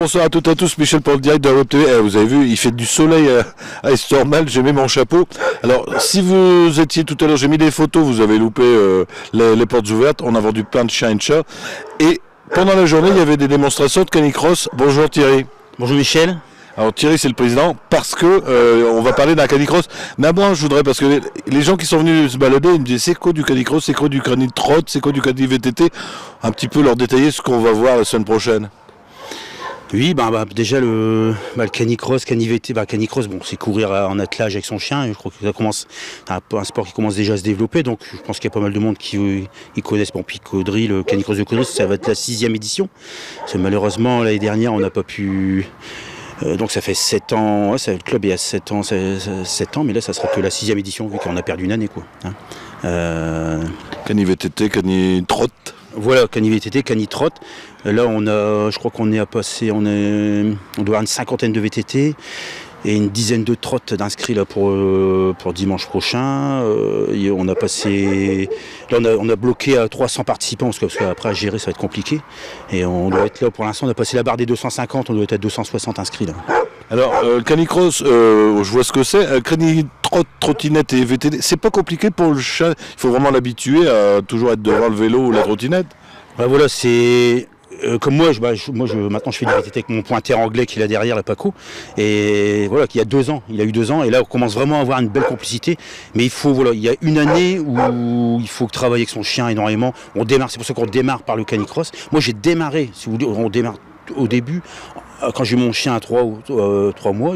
Bonsoir à toutes et à tous, Michel pour le direct de la Web TV. Vous avez vu, il fait du soleil à Estormal, j'ai mis mon chapeau. Alors, si vous étiez tout à l'heure, j'ai mis des photos, vous avez loupé les portes ouvertes, on a vendu plein de chiens et de chats. Et pendant la journée, il y avait des démonstrations de canicross. Bonjour Thierry. Bonjour Michel. Alors Thierry, c'est le président, parce que on va parler d'un canicross. Mais moi, je voudrais, parce que les gens qui sont venus se balader, ils me disaient c'est quoi du canicross, c'est quoi du cani-trot, c'est quoi du cani-VTT. Un petit peu leur détailler ce qu'on va voir la semaine prochaine. Oui, déjà le canicross, cani-VTT, canicross, bon, c'est courir en attelage avec son chien. Je crois que ça commence, un sport qui commence déjà à se développer, donc je pense qu'il y a pas mal de monde qui connaissent. Bon, puis Caudry, le canicross de Caudry, ça va être la 6e édition. Parce que malheureusement, l'année dernière, on n'a pas pu. Donc ça fait 7 ans, ouais, le club est à 7 ans, 7 ans, mais là ça sera que la 6e édition vu qu'on a perdu une année, quoi. Cani-VTT, cani-trot. Voilà, cani-VTT, cani-trot. Là je crois qu'on est à passer, on doit avoir une cinquantaine de VTT et une dizaine de trottes d'inscrits là pour dimanche prochain. On a passé, là on a bloqué à 300 participants parce qu'après à gérer ça va être compliqué. Et on doit être là pour l'instant, on a passé la barre des 250, on doit être à 260 inscrits là. Alors, le canicross, je vois ce que c'est. Cani-trot, trottinette et VTT, c'est pas compliqué pour le chat. Il faut vraiment l'habituer à toujours être devant le vélo ou la trottinette. Voilà, c'est comme moi, maintenant je fais du VTT avec mon pointeur anglais qui est là derrière, la Paco. Et voilà, il a eu 2 ans, et là on commence vraiment à avoir une belle complicité. Mais il y a une année où il faut travailler avec son chien énormément. On démarre, c'est pour ça qu'on démarre par le canicross. Moi j'ai démarré, si vous voulez, on démarre au début. Quand j'ai eu mon chien à 3 mois,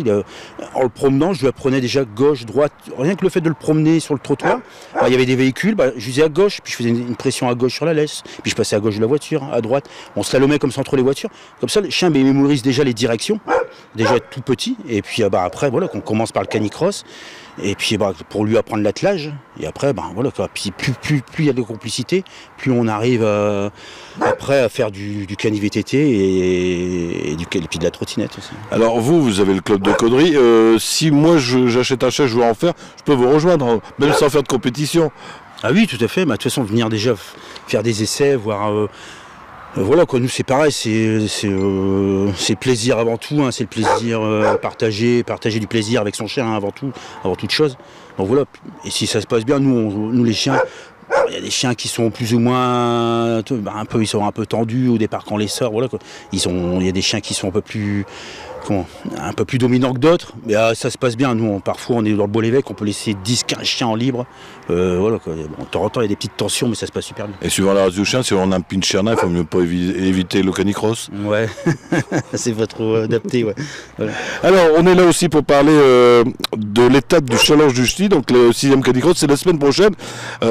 en le promenant, je lui apprenais déjà gauche, droite. Rien que le fait de le promener sur le trottoir, il y avait des véhicules, je disais à gauche, puis je faisais une pression à gauche sur la laisse, puis je passais à gauche de la voiture, à droite. On slalomait comme ça entre les voitures. Comme ça, le chien mémorise déjà les directions, déjà tout petit. Et puis après, voilà, qu'on commence par le canicross. Et puis pour lui apprendre l'attelage, et après voilà, puis plus il y a de complicité, plus on arrive après à faire du cani-VTT et puis de la trottinette aussi. Alors vous avez le club de Caudry, si moi j'achète un chat, je veux en faire, je peux vous rejoindre, même sans faire de compétition. Ah oui, tout à fait, de toute façon venir déjà faire des essais, voir. Voilà quoi, nous c'est pareil, c'est plaisir avant tout, c'est le plaisir partager du plaisir avec son chien avant toute chose. Donc voilà, et si ça se passe bien, nous les chiens, il y a des chiens qui sont plus ou moins ils sont un peu tendus au départ quand on les sort, voilà quoi. Il y a des chiens qui sont un peu plus dominants que d'autres, mais ça se passe bien. Nous parfois on est dans le Beau-l'Évêque, on peut laisser 10-15 chiens en libre. Voilà quoi. Bon, de temps en temps il y a des petites tensions, mais ça se passe super bien. Et suivant la race du chien, si on a un pincher, il faut mieux pas éviter le canicross. Ouais, c'est pas trop adapté, ouais. Voilà. Alors on est là aussi pour parler de l'étape du Challenge du Ch'ti, donc le 6e canicross, c'est la semaine prochaine.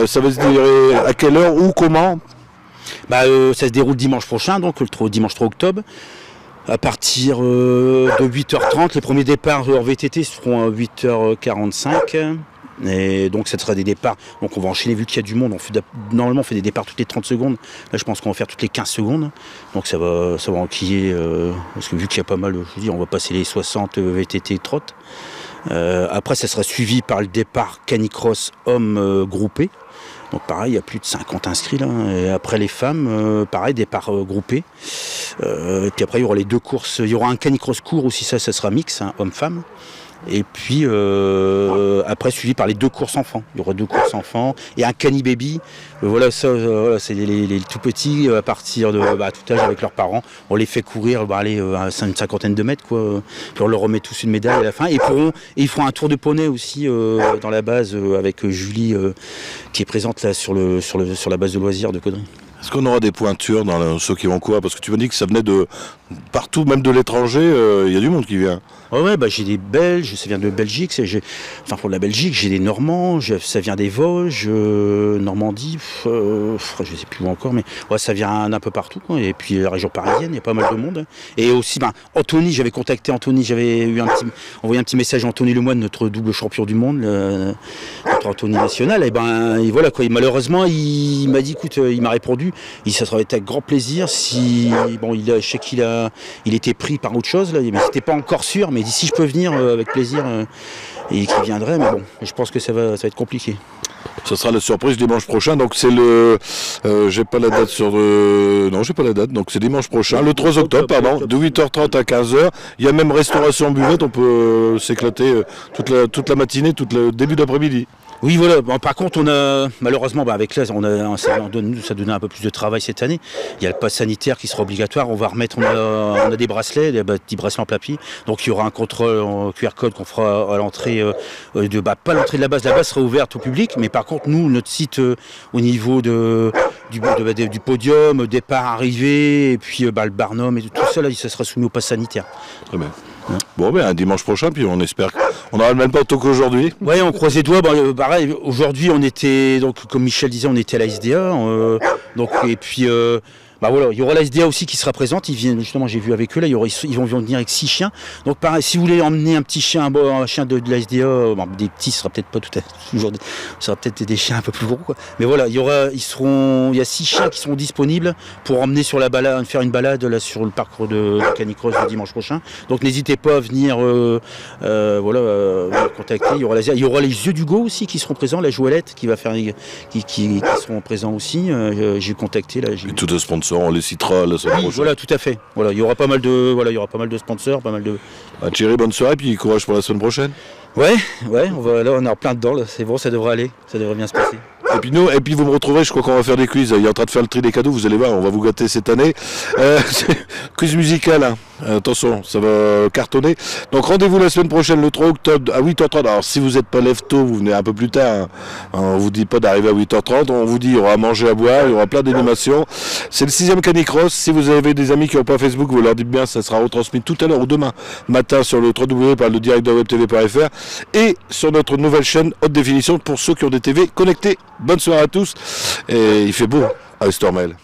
Ça va se dérouler à quelle heure, où, comment? Ça se déroule dimanche prochain, donc le dimanche 3 octobre. À partir de 8h30, les premiers départs hors VTT seront à 8h45. Et donc ça sera des départs, donc on va enchaîner vu qu'il y a du monde, normalement on fait des départs toutes les 30 secondes, là je pense qu'on va faire toutes les 15 secondes, donc ça va enquiller, parce que vu qu'il y a pas mal, je vous dis, on va passer les 60 VTT trot. Après ça sera suivi par le départ canicross homme groupé. Donc pareil, il y a plus de 50 inscrits là. Et après les femmes, pareil, départ groupé. Et puis après il y aura les 2 courses, il y aura un canicross court aussi, ça sera mix, homme-femme. Et puis après suivi par les 2 courses enfants. Il y aura 2 courses enfants et un cani-baby. Voilà, c'est les tout petits à partir de tout âge avec leurs parents. On les fait courir à une cinquantaine de mètres, quoi. Puis on leur remet tous une médaille à la fin. Et ils feront un tour de poney aussi dans la base avec Julie qui est présente là sur la base de loisirs de Caudry. Est-ce qu'on aura des pointures dans ceux qui vont courir? Parce que tu m'as dit que ça venait de partout, même de l'étranger, il y a du monde qui vient. Ouais, j'ai des Belges, ça vient de Belgique, pour la Belgique, j'ai des Normands, ça vient des Vosges, Normandie, je sais plus où encore, mais ouais, ça vient d'un peu partout, quoi. Et puis la région parisienne, il y a pas mal de monde. Et aussi, Anthony, j'avais contacté Anthony, j'avais envoyé un petit message à Anthony Lemoine, notre double champion du monde, notre Anthony national, et voilà quoi. Et malheureusement, il m'a dit, écoute, il m'a répondu, ça serait avec grand plaisir si, je sais qu'il était pris par autre chose, là, mais c'était pas encore sûr, mais d'ici je peux venir avec plaisir et qu'il viendrait, mais bon, je pense que ça va être compliqué. Ça sera la surprise dimanche prochain. Donc c'est le, j'ai pas la date sur non, j'ai pas la date. Donc c'est dimanche prochain, le 3 octobre, pardon, de 8h30 à 15h. Il y a même restauration buvette. On peut s'éclater toute la matinée, tout le début d'après-midi. Oui, voilà. Bon, par contre, on a malheureusement, avec là, ça donnait un peu plus de travail cette année. Il y a le pass sanitaire qui sera obligatoire. On va remettre, on a des bracelets, des petits bracelets en papier. Donc il y aura un contrôle en QR code qu'on fera à l'entrée pas l'entrée de la base. La base sera ouverte au public, mais par contre, nous, notre site au niveau du podium, départ, arrivée, et puis le barnum et tout ça, là, ça sera soumis au pass sanitaire. Très bien. Bon, un dimanche prochain, puis on espère qu'on aura le même temps qu'aujourd'hui. Oui, on croise les doigts. Pareil, aujourd'hui, on était, donc, comme Michel disait, on était à la SDA. Et puis, voilà, il y aura la SDA aussi qui sera présente. Ils viennent, justement, j'ai vu avec eux, là, ils vont venir avec 6 chiens. Donc, pareil, si vous voulez emmener un petit chien, un chien de la SDA, des petits, ce sera peut-être pas tout à fait, ce sera peut-être des chiens un peu plus gros, quoi. Mais voilà, il y a 6 chiens qui seront disponibles pour emmener sur la balade, faire une balade là sur le parcours de Canicross le dimanche prochain. Donc, n'hésitez pas à venir, contacter. Il y aura les yeux d'Hugo aussi qui seront présents, la Joëlette qui va faire, qui seront présents aussi. J'ai contacté là. Et tous les sponsors, on les citera la semaine prochaine. Voilà, tout à fait. Voilà, il y aura pas mal de sponsors, pas mal de. Thierry, bonne soirée, puis courage pour la semaine prochaine. Ouais, on est en plein dedans, là. C'est bon, ça devrait aller, ça devrait bien se passer. Et puis vous me retrouverez, je crois qu'on va faire des quiz. Il est en train de faire le tri des cadeaux, vous allez voir, on va vous gâter cette année. Quiz musical, hein. Attention, ça va cartonner. Donc rendez-vous la semaine prochaine, le 3 octobre à 8h30. Alors si vous n'êtes pas lève tôt, vous venez un peu plus tard. Hein. On vous dit pas d'arriver à 8h30, on vous dit il y aura à manger, à boire, il y aura plein d'animations. C'est le 6e Canicross. Si vous avez des amis qui n'ont pas Facebook, vous leur dites bien, ça sera retransmis tout à l'heure ou demain matin sur le www.ledirectdewebtv.fr et sur notre nouvelle chaîne haute définition pour ceux qui ont des TV connectés. Bonne soirée à tous et il fait beau à Estormel.